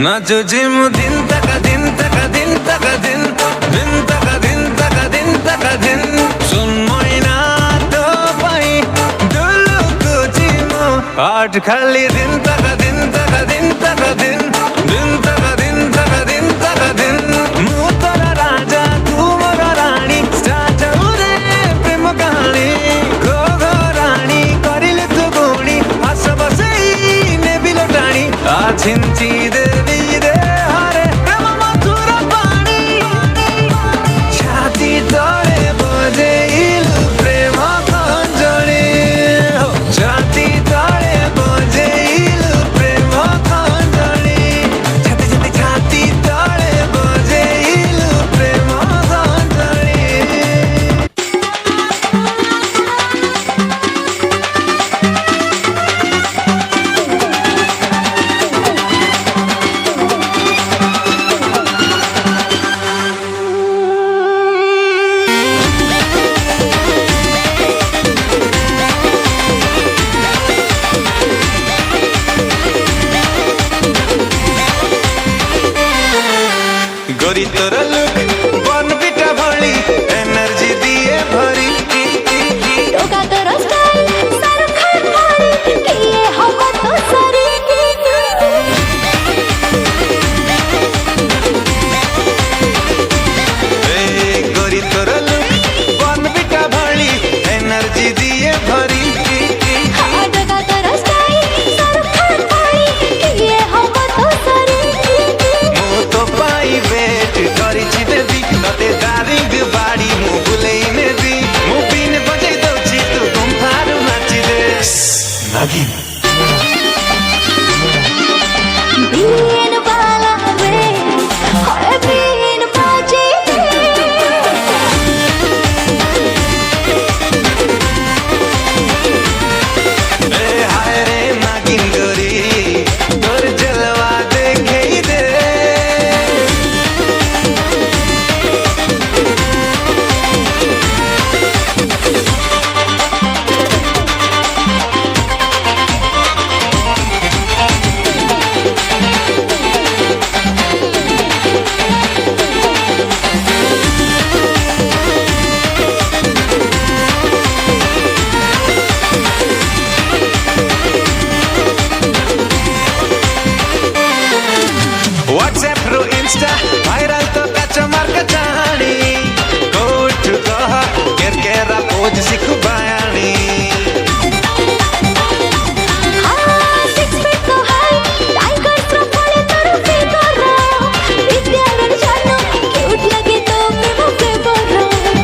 नाचो gym दिन तक दिन तक दिन तक दिन दिन तक दिन तक दिन तक दिन सुन महीना तो पाई दुलुको जिम आठ खाली दिन तक दिन तक दिन तक दिन दिन तक दिन तक दिन तक दिन मु तोरा राजा तू मोरा रानी स्टार्ट रे प्रेम कहानी गो गो रानी करिले तू गुणी हस बसई ने बिलोटाणी आ छिंची दे गोरी तोर लुक बॉर्नविटा भली एनर्जी दिए भरी टोका तोर स्टाइल शाहरुख खान भली किए हम तो सरी ए गोरी तोर लुक बॉर्नविटा भली एनर्जी दिए भरी टोका तोर स्टाइल शाहरुख खान भली किए हम तो सरी मु तो पाई करिछि बेबी तते दारिंग बाड़ी मु बुलेई नेबी मु बिन बजै दउछि तू गुम्फारु नाचि दे नागिन बीन वाला रे हाय बीन बाजे ए हाय रे नागिन गोरी तोर जलवा देखै दे WhatsApp रो Insta वायरल तो काचो मार्क चाहनी कोट कह केर केरा पोज सिखु बयानी हां 6 फीट तो हाई टाइगर फ्रॉम पड़े तोर फिगर विद्यारण जानो क्यूट लगे तो प्रेम फेवर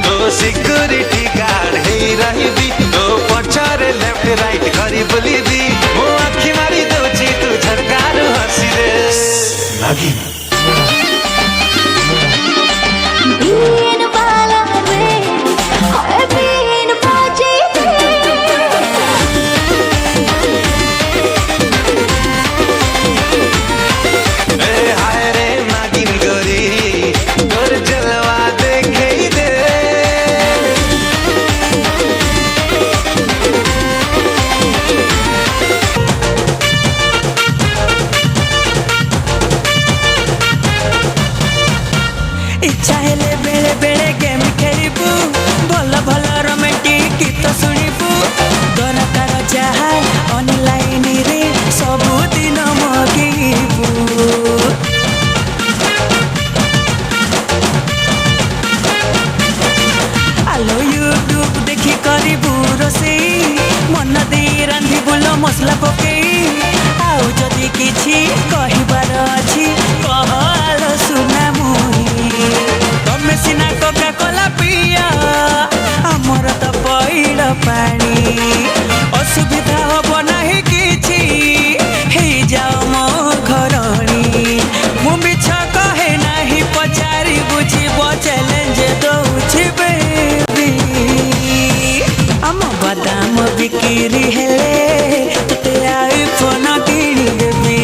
तो सिक्योरिटी गार्ड हे रहिबी तो पछारे लेफ्ट राइट करी बोलीबी मो आखी मारी दउछि तू झरकार हसी दे नागिन बीन वाला रे हाय बीन बाजे ए हाय रे नागिन गोरी तोर जलवा देखै दे इच्छा हेले बेले बेले गेम खेलिबू भल भल रोमांटिक गीत शुणिबू दरकार जहा ऑनलाइन रे सबु दिन मगिबू आलो यूट्यूब देखि करिबू रोसेई मन दे रांधि बुलो मसला पकेई आउ जदि किछि कहिबार अछि कह आलो सुना मुई तमे सिना कोका कोला पिया हमर तो पइल पानी असुविधा हब नाही किछि हे जाओ मो घरणी मु बिछ कहे नाही पचारी बुझिब चैलेंज दउछि बेबी हम बादाम बिक्री हेले तते आईफोन किनी देबी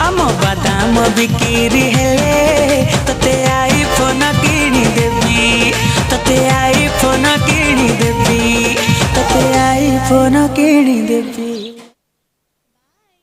हम बादाम बिक्री हेले तते आईफोन किनी देबी तते आईफोन किनी देबी तते आईफोन किनी देबी।